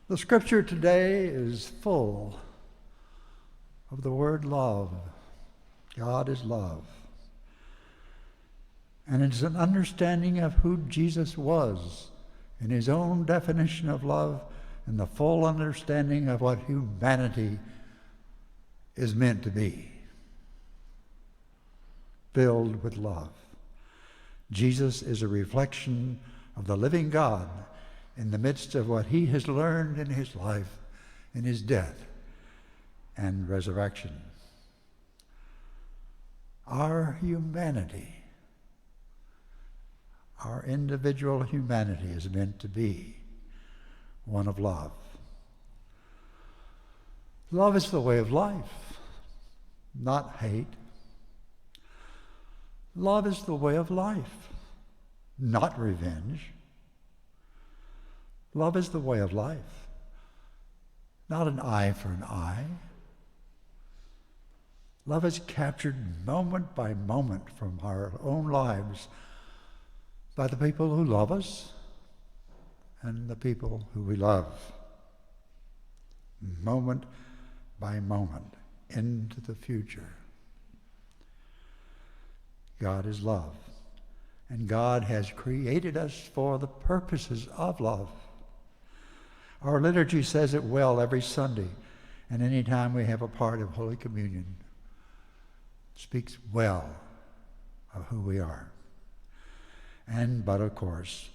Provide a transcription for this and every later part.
The scripture today is full of the word love. God is love. And it's an understanding of who Jesus was in his own definition of love and the full understanding of what humanity is meant to be. Filled with love. Jesus is a reflection of the living God in the midst of what he has learned in his life, in his death and resurrection. Our humanity, our individual humanity is meant to be one of love. Love is the way of life, not hate. Love is the way of life, not revenge. Love is the way of life, not an eye for an eye. Love is captured moment by moment from our own lives by the people who love us and the people who we love. Moment by moment into the future. God is love, and God has created us for the purposes of love. Our liturgy says it well every Sunday, and any time we have a part of Holy Communion, speaks well of who we are. But of course,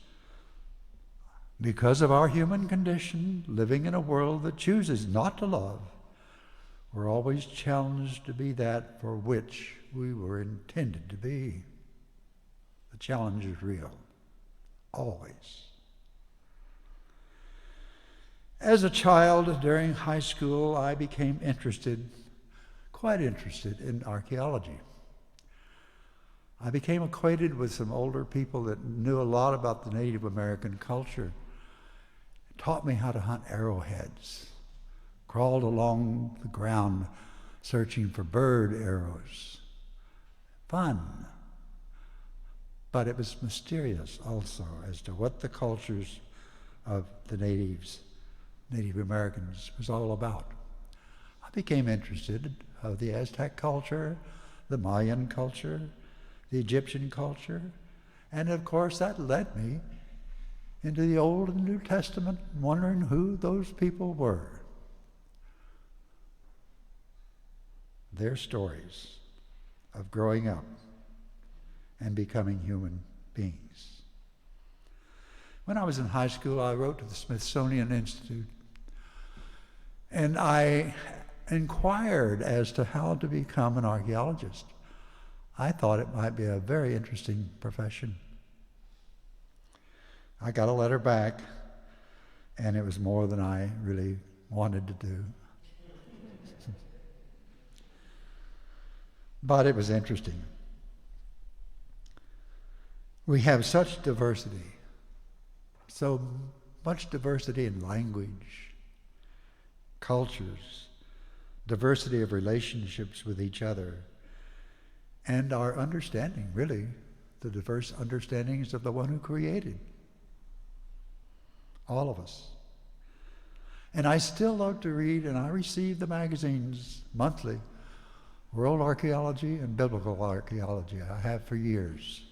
because of our human condition, living in a world that chooses not to love, we're always challenged to be that for which we were intended to be. The challenge is real, always. As a child during high school, I became quite interested in archaeology. I became acquainted with some older people that knew a lot about the Native American culture. It taught me how to hunt arrowheads, crawled along the ground searching for bird arrows. Fun. But it was mysterious also as to what the cultures of the Native Americans was all about. I became interested of the Aztec culture, the Mayan culture, the Egyptian culture, and of course that led me into the Old and New Testament, wondering who those people were. Their stories of growing up and becoming human beings. When I was in high school, I wrote to the Smithsonian Institute, and I inquired as to how to become an archaeologist. I thought it might be a very interesting profession. I got a letter back, and it was more than I really wanted to do. But it was interesting. We have such diversity, so much diversity in language, cultures, diversity of relationships with each other, and our understanding, really, the diverse understandings of the one who created all of us. And I still love to read, and I receive the magazines monthly, World Archaeology and Biblical Archaeology. I have for years.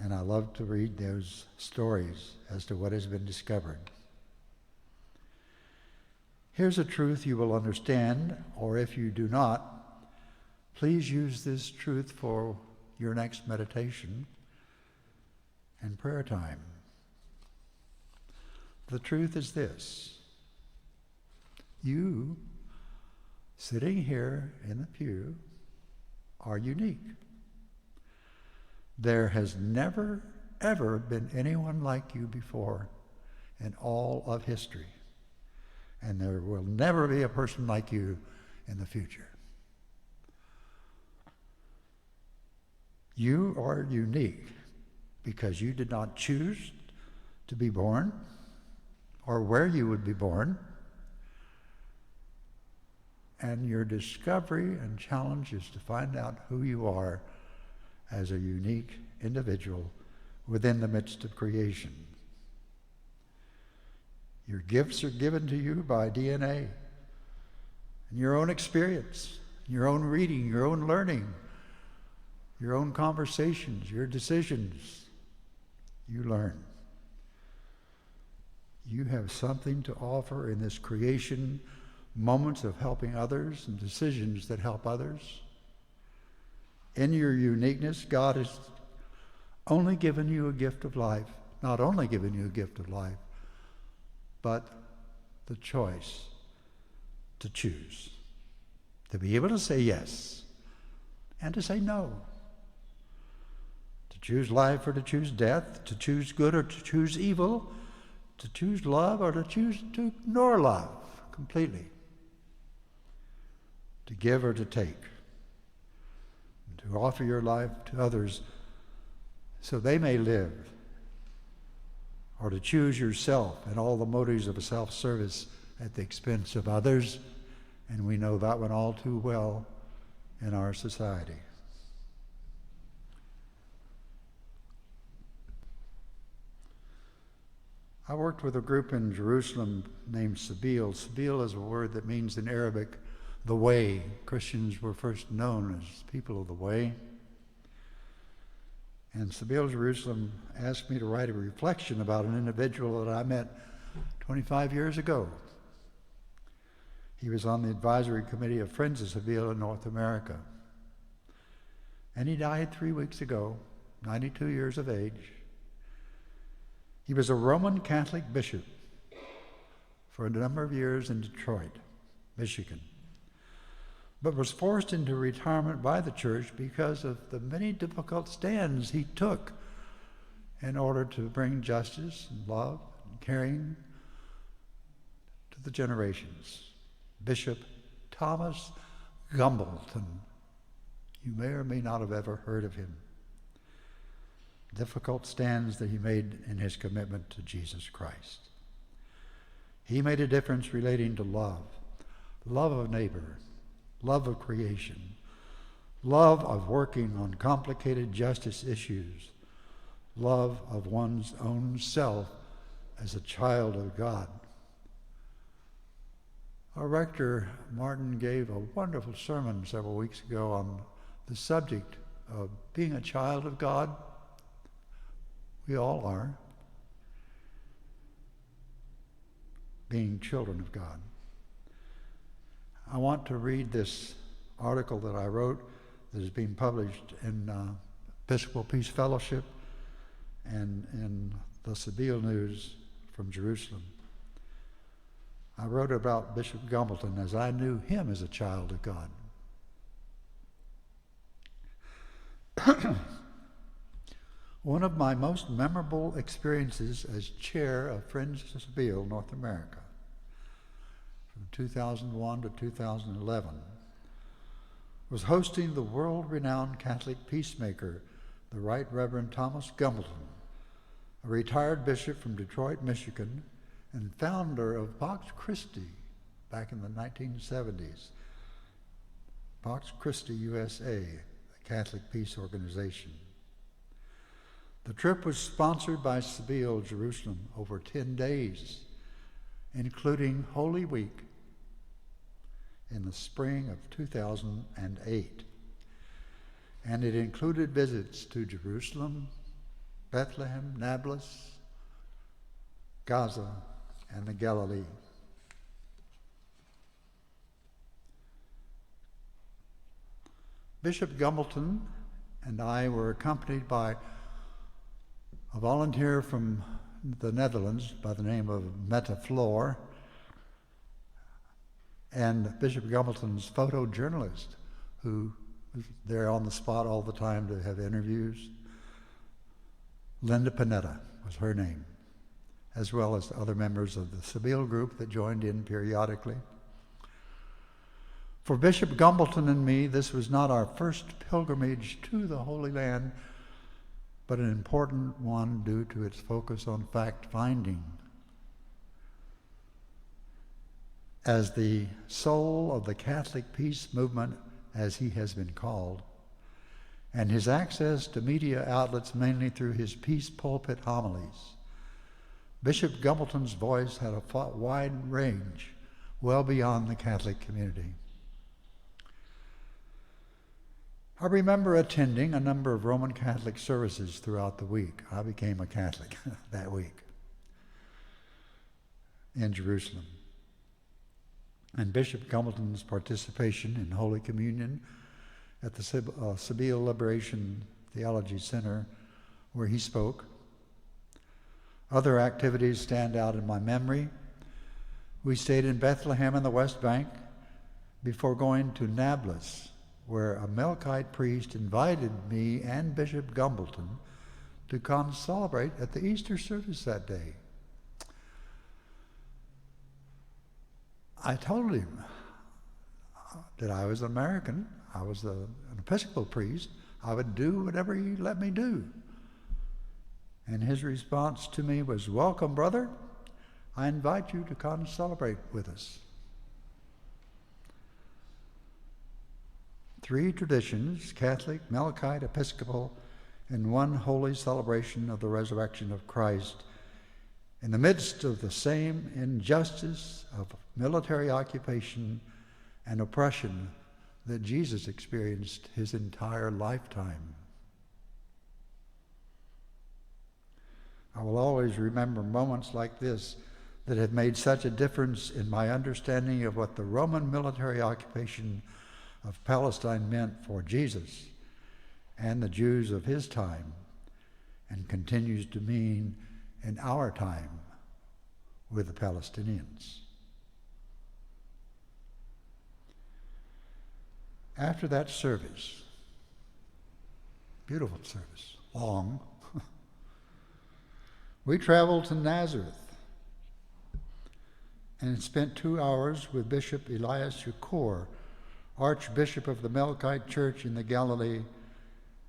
And I love to read those stories as to what has been discovered. Here's a truth you will understand, or if you do not, please use this truth for your next meditation and prayer time. The truth is this: you, sitting here in the pew, are unique. There has never, ever been anyone like you before in all of history. And there will never be a person like you in the future. You are unique because you did not choose to be born or where you would be born. And your discovery and challenge is to find out who you are as a unique individual within the midst of creation. Your gifts are given to you by DNA and your own experience, your own reading, your own learning, your own conversations, your decisions. You learn. You have something to offer in this creation, moments of helping others and decisions that help others. In your uniqueness, God has only given you a gift of life, not only given you a gift of life, but the choice to choose, to be able to say yes and to say no, to choose life or to choose death, to choose good or to choose evil, to choose love or to choose to ignore love completely, to give or to take, and to offer your life to others so they may live, or to choose yourself and all the motives of self-service at the expense of others, and we know that one all too well in our society. I worked with a group in Jerusalem named Sabeel. Sabeel is a word that means in Arabic, the way. Christians were first known as people of the way. And Sabeel Jerusalem asked me to write a reflection about an individual that I met 25 years ago. He was on the advisory committee of Friends of Sabeel in North America. And he died 3 weeks ago, 92 years of age. He was a Roman Catholic bishop for a number of years in Detroit, Michigan, but was forced into retirement by the church because of the many difficult stands he took in order to bring justice and love and caring to the generations. Bishop Thomas Gumbleton. You may or may not have ever heard of him. Difficult stands that he made in his commitment to Jesus Christ. He made a difference relating to love, love of neighbor, love of creation, love of working on complicated justice issues, love of one's own self as a child of God. Our rector, Martin, gave a wonderful sermon several weeks ago on the subject of being a child of God. We all are. Being children of God. I want to read this article that I wrote that is being published in Episcopal Peace Fellowship and in the Sabeel News from Jerusalem. I wrote about Bishop Gumbleton as I knew him as a child of God. One of my most memorable experiences as chair of Friends of Sabeel North America from 2001 to 2011 was hosting the world-renowned Catholic peacemaker, the Right Reverend Thomas Gumbleton, a retired bishop from Detroit, Michigan, and founder of Pax Christi back in the 1970s. Pax Christi USA, a Catholic peace organization. The trip was sponsored by Sabeel Jerusalem over 10 days, including Holy Week in the spring of 2008. And it included visits to Jerusalem, Bethlehem, Nablus, Gaza, and the Galilee. Bishop Gumbleton and I were accompanied by a volunteer from the Netherlands by the name of Meta Floor, and Bishop Gumbleton's photojournalist, who was there on the spot all the time to have interviews. Linda Panetta was her name, as well as other members of the Sabeel group that joined in periodically. For Bishop Gumbleton and me, this was not our first pilgrimage to the Holy Land, but an important one due to its focus on fact-finding. As the soul of the Catholic peace movement, as he has been called, and his access to media outlets mainly through his peace pulpit homilies, Bishop Gumbleton's voice had a wide range, well beyond the Catholic community. I remember attending a number of Roman Catholic services throughout the week. I became a Catholic that week in Jerusalem. And Bishop Gumbleton's participation in Holy Communion at the Sabile Liberation Theology Center, where he spoke. Other activities stand out in my memory. We stayed in Bethlehem in the West Bank before going to Nablus, where a Melkite priest invited me and Bishop Gumbleton to come celebrate at the Easter service that day. I told him that I was an American, I was an Episcopal priest, I would do whatever he let me do. And his response to me was, "Welcome, brother. I invite you to come celebrate with us." 3 traditions, Catholic, Melkite, Episcopal, in one holy celebration of the resurrection of Christ, in the midst of the same injustice of military occupation and oppression that Jesus experienced his entire lifetime. I will always remember moments like this that have made such a difference in my understanding of what the Roman military occupation of Palestine meant for Jesus and the Jews of his time, and continues to mean in our time with the Palestinians. After that service, beautiful service, long, we traveled to Nazareth and spent 2 hours with Bishop Elias Shakur, Archbishop of the Melkite Church in the Galilee,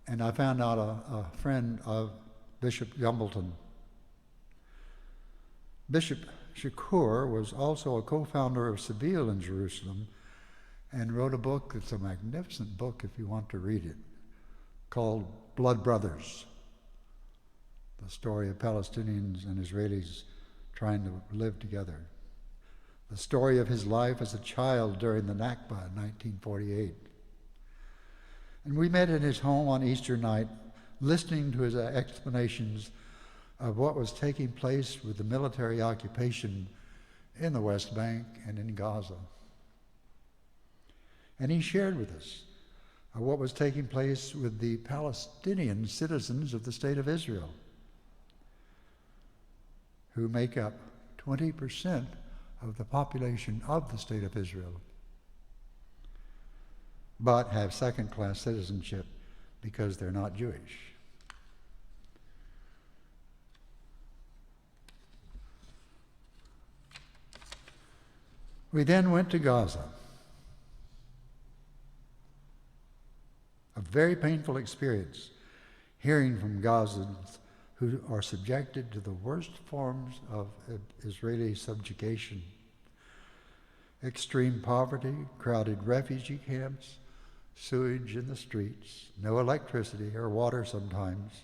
and I found out a friend of Bishop Gumbleton. Bishop Shakur was also a co-founder of Sabile in Jerusalem and wrote a book that's a magnificent book if you want to read it, called Blood Brothers, the story of Palestinians and Israelis trying to live together. The story of his life as a child during the Nakba in 1948. And we met in his home on Easter night, listening to his explanations of what was taking place with the military occupation in the West Bank and in Gaza. And he shared with us what was taking place with the Palestinian citizens of the State of Israel, who make up 20% of the population of the State of Israel, but have second-class citizenship because they're not Jewish. We then went to Gaza. A very painful experience, hearing from Gazans who are subjected to the worst forms of Israeli subjugation. Extreme poverty, crowded refugee camps, sewage in the streets, no electricity or water sometimes,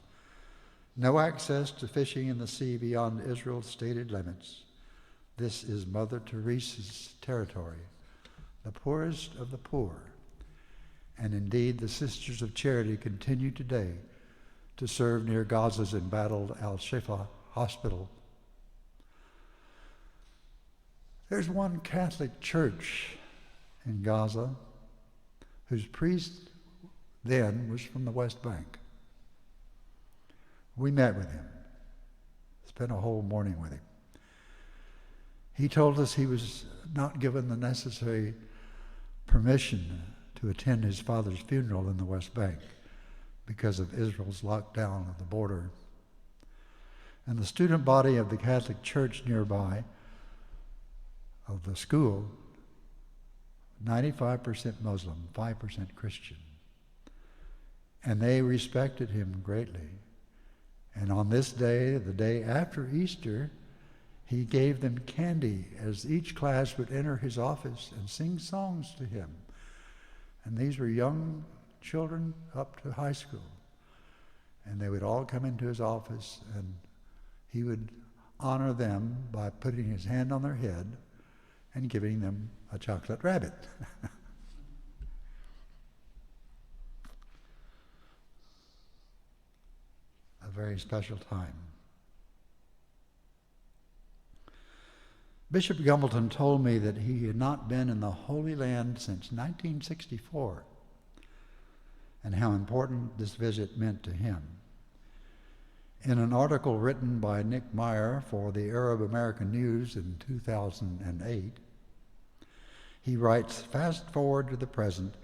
no access to fishing in the sea beyond Israel's stated limits. This is Mother Teresa's territory, the poorest of the poor. And indeed, the Sisters of Charity continue today to serve near Gaza's embattled Al-Shifa hospital. There's one Catholic church in Gaza whose priest then was from the West Bank. We met with him, spent a whole morning with him. He told us he was not given the necessary permission to attend his father's funeral in the West Bank because of Israel's lockdown of the border. And the student body of the Catholic Church nearby, of the school, 95% Muslim, 5% Christian. And they respected him greatly. And on this day, the day after Easter, he gave them candy as each class would enter his office and sing songs to him. And these were young children up to high school. And they would all come into his office and he would honor them by putting his hand on their head and giving them a chocolate rabbit. A very special time. Bishop Gumbleton told me that he had not been in the Holy Land since 1964, and how important this visit meant to him. In an article written by Nick Meyer for the Arab American News in 2008, he writes, "Fast forward to the present,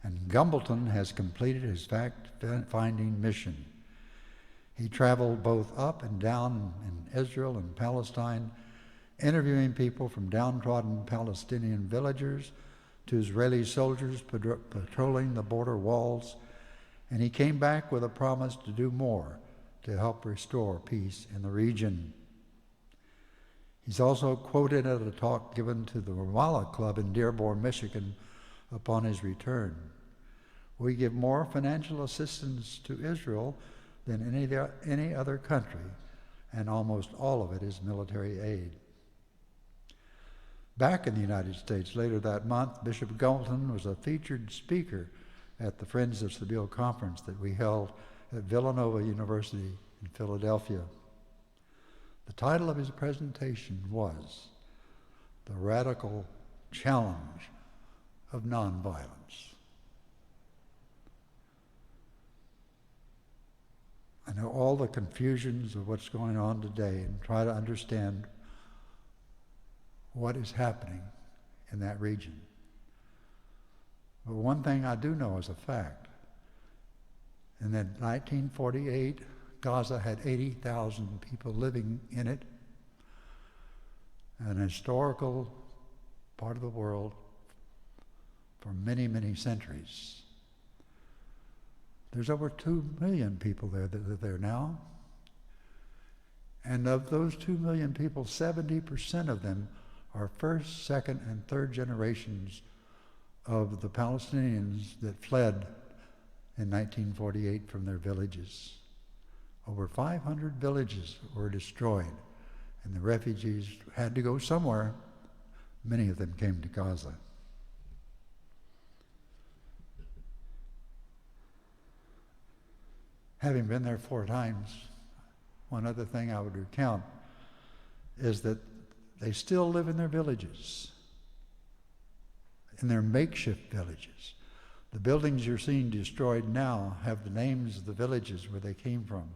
and Gumbleton has completed his fact-finding mission. He traveled both up and down in Israel and Palestine, interviewing people from downtrodden Palestinian villagers to Israeli soldiers patrolling the border walls, and he came back with a promise to do more to help restore peace in the region." He's also quoted at a talk given to the Ramallah Club in Dearborn, Michigan, upon his return. "We give more financial assistance to Israel than any other country, and almost all of it is military aid." Back in the United States later that month, Bishop Gumbleton was a featured speaker at the Friends of Sabile conference that we held at Villanova University in Philadelphia. The title of his presentation was "The Radical Challenge of Nonviolence." I know all the confusions of what's going on today and try to understand what is happening in that region. But one thing I do know is a fact. In 1948, Gaza had 80,000 people living in it, an historical part of the world for many, many centuries. There's over 2 million people there that live there now. And of those 2 million people, 70% of them are first, second, and third generations of the Palestinians that fled in 1948 from their villages. Over 500 villages were destroyed, and the refugees had to go somewhere. Many of them came to Gaza. Having been there 4 times, one other thing I would recount is that they still live in their villages, in their makeshift villages. The buildings you're seeing destroyed now have the names of the villages where they came from.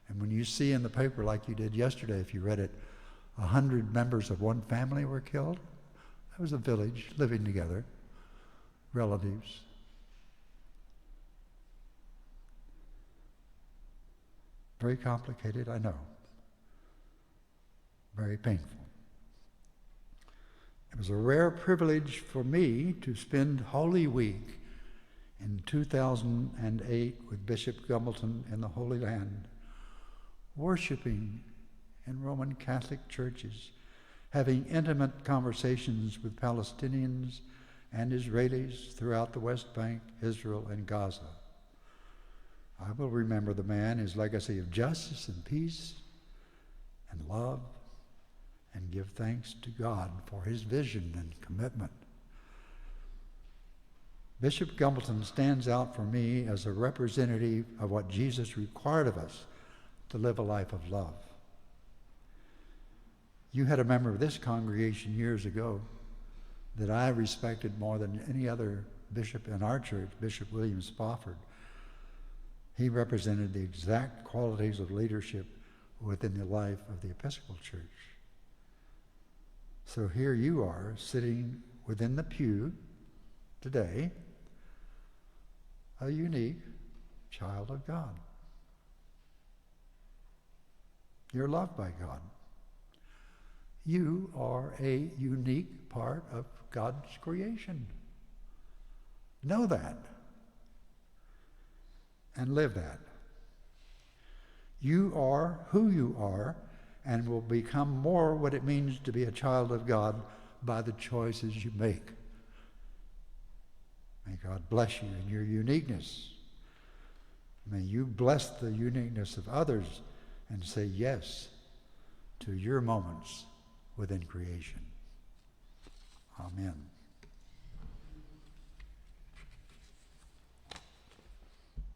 And when you see in the paper, like you did yesterday, if you read it, 100 members of one family were killed, that was a village living together, relatives. Very complicated, I know. Very painful. It was a rare privilege for me to spend Holy Week in 2008 with Bishop Gumbleton in the Holy Land, worshiping in Roman Catholic churches, having intimate conversations with Palestinians and Israelis throughout the West Bank, Israel, and Gaza. I will remember the man, his legacy of justice and peace and love, and give thanks to God for his vision and commitment. Bishop Gumbleton stands out for me as a representative of what Jesus required of us to live a life of love. You had a member of this congregation years ago that I respected more than any other bishop in our church, Bishop William Spofford. He represented the exact qualities of leadership within the life of the Episcopal Church. So here you are, sitting within the pew today, a unique child of God. You're loved by God. You are a unique part of God's creation. Know that and live that. You are who you are and will become more what it means to be a child of God by the choices you make. May God bless you in your uniqueness. May you bless the uniqueness of others and say yes to your moments within creation. Amen.